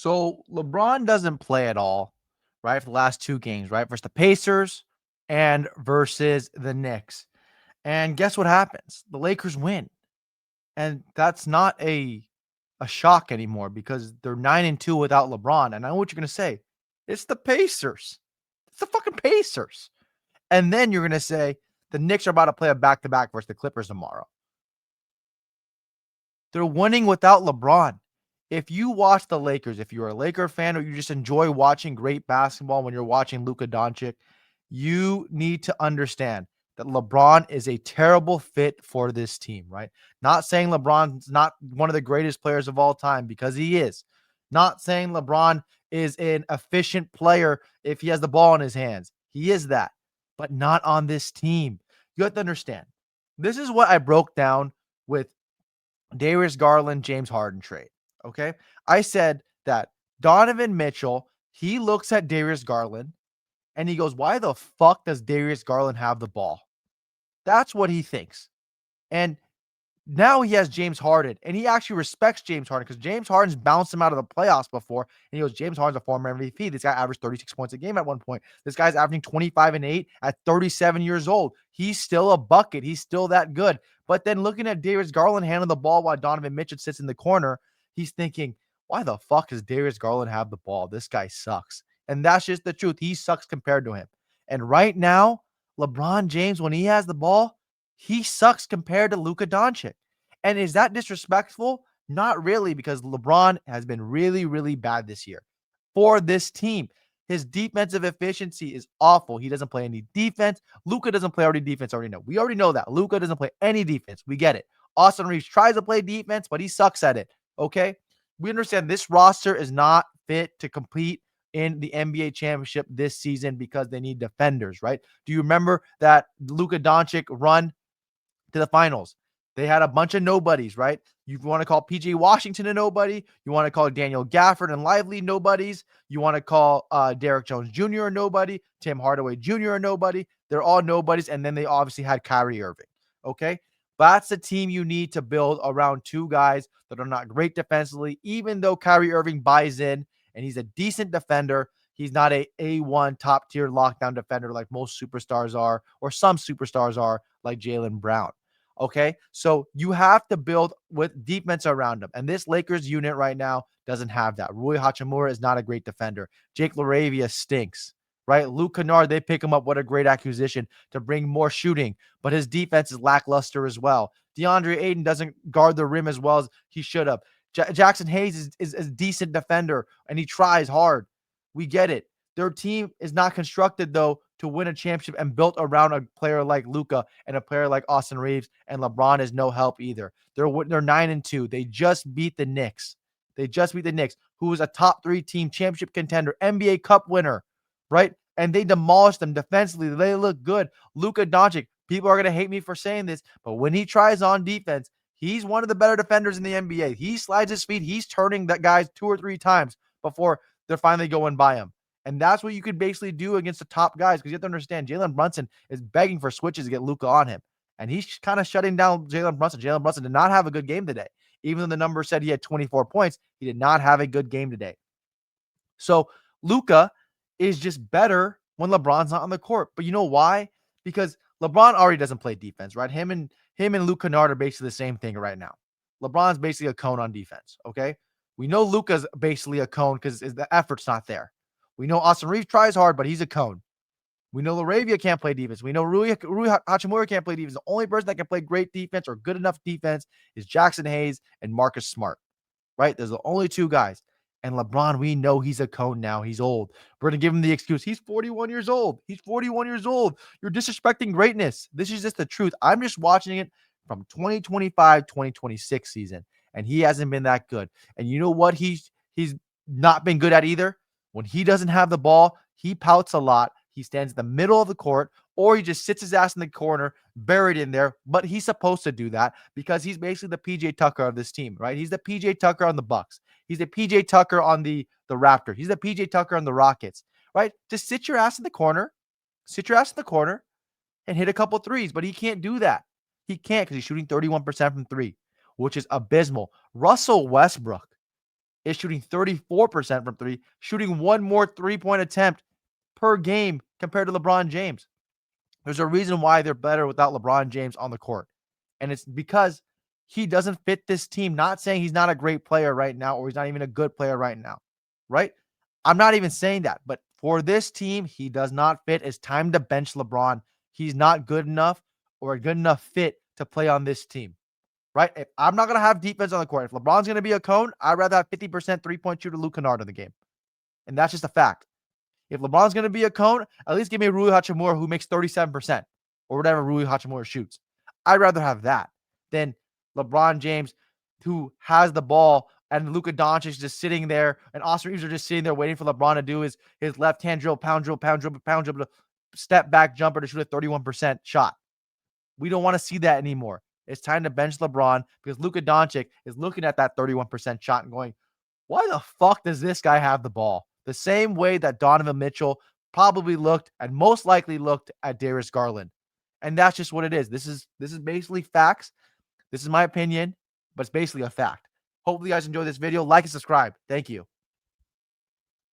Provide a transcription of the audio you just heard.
So LeBron doesn't play at all, right? For the last two games, right? Versus the Pacers and versus the Knicks. And guess what happens? The Lakers win. And that's not a shock anymore because they're 9-2 without LeBron. And I know what you're gonna say. It's the Pacers. It's the fucking Pacers. And then you're gonna say the Knicks are about to play a back-to-back versus the Clippers tomorrow. They're winning without LeBron. If you watch the Lakers, if you're a Laker fan or you just enjoy watching great basketball when you're watching Luka Doncic, you need to understand that LeBron is a terrible fit for this team, right? Not saying LeBron's not one of the greatest players of all time because he is. Not saying LeBron is an efficient player if he has the ball in his hands. He is that, but not on this team. You have to understand. This is what I broke down with Darius Garland, James Harden trade. Okay. I said that Donovan Mitchell, he looks at Darius Garland and he goes, why the fuck does Darius Garland have the ball? That's what he thinks. And now he has James Harden, and he actually respects James Harden because James Harden's bounced him out of the playoffs before. And he goes, James Harden's a former MVP. This guy averaged 36 points a game at one point. This guy's averaging 25 and 8 at 37 years old. He's still a bucket. He's still that good. But then looking at Darius Garland handling the ball while Donovan Mitchell sits in the corner, he's thinking, why the fuck does Darius Garland have the ball? This guy sucks. And that's just the truth. He sucks compared to him. And right now, LeBron James, when he has the ball, he sucks compared to Luka Doncic. And is that disrespectful? Not really, because LeBron has been really, really bad this year for this team. His defensive efficiency is awful. He doesn't play any defense. Luka doesn't play any defense. Already know. We already know that. Luka doesn't play any defense. We get it. Austin Reeves tries to play defense, but he sucks at it. Okay. We understand this roster is not fit to compete in the NBA championship this season because they need defenders, right? Do you remember that Luka Doncic run to the finals? They had a bunch of nobodies, right? You want to call PJ Washington a nobody. You want to call Daniel Gafford and Lively nobodies. You want to call Derek Jones Jr. a nobody, Tim Hardaway Jr. a nobody. They're all nobodies. And then they obviously had Kyrie Irving. Okay. That's the team you need to build around two guys that are not great defensively, even though Kyrie Irving buys in and he's a decent defender. He's not a A1 top tier lockdown defender like most superstars are, or some superstars are, like Jaylen Brown. Okay. So you have to build with defense around him. And this Lakers unit right now doesn't have that. Rui Hachimura is not a great defender. Jake LaRavia stinks, right? Luke Kennard, they pick him up. What a great acquisition to bring more shooting, but his defense is lackluster as well. DeAndre Ayton doesn't guard the rim as well as he should have. Jackson Hayes is a decent defender and he tries hard. We get it. Their team is not constructed, though, to win a championship and built around a player like Luka and a player like Austin Reeves, and LeBron is no help either. They're 9-2. They just beat the Knicks. They just beat the Knicks, who was a top 3 team championship contender, NBA Cup winner, right? And they demolished them defensively. They look good. Luka Doncic, people are going to hate me for saying this, but when he tries on defense, he's one of the better defenders in the NBA. He slides his feet. He's turning that guys 2 or 3 times before they're finally going by him. And that's what you could basically do against the top guys because you have to understand Jalen Brunson is begging for switches to get Luka on him. And he's kind of shutting down Jalen Brunson. Jalen Brunson did not have a good game today. Even though the number said he had 24 points, he did not have a good game today. So Luka is just better when LeBron's not on the court. But you know why? Because LeBron already doesn't play defense, right? Him and Luke Kennard are basically the same thing right now. LeBron's basically a cone on defense, okay? We know Luka's basically a cone because the effort's not there. We know Austin Reeves tries hard, but he's a cone. We know LaRavia can't play defense. We know Rui Hachimura can't play defense. The only person that can play great defense or good enough defense is Jackson Hayes and Marcus Smart, right? There's the only 2 guys. And LeBron, we know he's a cone now. He's old. We're going to give him the excuse. He's 41 years old. He's 41 years old. You're disrespecting greatness. This is just the truth. I'm just watching it from 2025, 2026 season, and he hasn't been that good. And you know what he's not been good at either? When he doesn't have the ball, he pouts a lot. He stands in the middle of the court, or he just sits his ass in the corner, buried in there. But he's supposed to do that because he's basically the PJ Tucker of this team, right? He's the PJ Tucker on the Bucks. He's the PJ Tucker on the Raptors. He's the PJ Tucker on the Rockets, right? Just sit your ass in the corner, and hit a couple threes. But he can't do that. He can't because he's shooting 31% from 3, which is abysmal. Russell Westbrook is shooting 34% from three, shooting one more three-point attempt per game compared to LeBron James. There's a reason why they're better without LeBron James on the court. And it's because he doesn't fit this team. Not saying he's not a great player right now or he's not even a good player right now, right? I'm not even saying that. But for this team, he does not fit. It's time to bench LeBron. He's not good enough or a good enough fit to play on this team, right? If I'm not going to have defense on the court, if LeBron's going to be a cone, I'd rather have 50% three-point shooter Luke Kennard in the game. And that's just a fact. If LeBron's going to be a cone, at least give me Rui Hachimura who makes 37% or whatever Rui Hachimura shoots. I'd rather have that than LeBron James who has the ball and Luka Doncic just sitting there and Austin Reeves are just sitting there waiting for LeBron to do his left-hand drill, pound drill, pound drill, pound drill, step back jumper to shoot a 31% shot. We don't want to see that anymore. It's time to bench LeBron because Luka Doncic is looking at that 31% shot and going, why the fuck does this guy have the ball? The same way that Donovan Mitchell probably looked and most likely looked at Darius Garland. And that's just what it is. This is basically facts. This is my opinion, but it's basically a fact. Hopefully you guys enjoy this video. Like and subscribe. Thank you.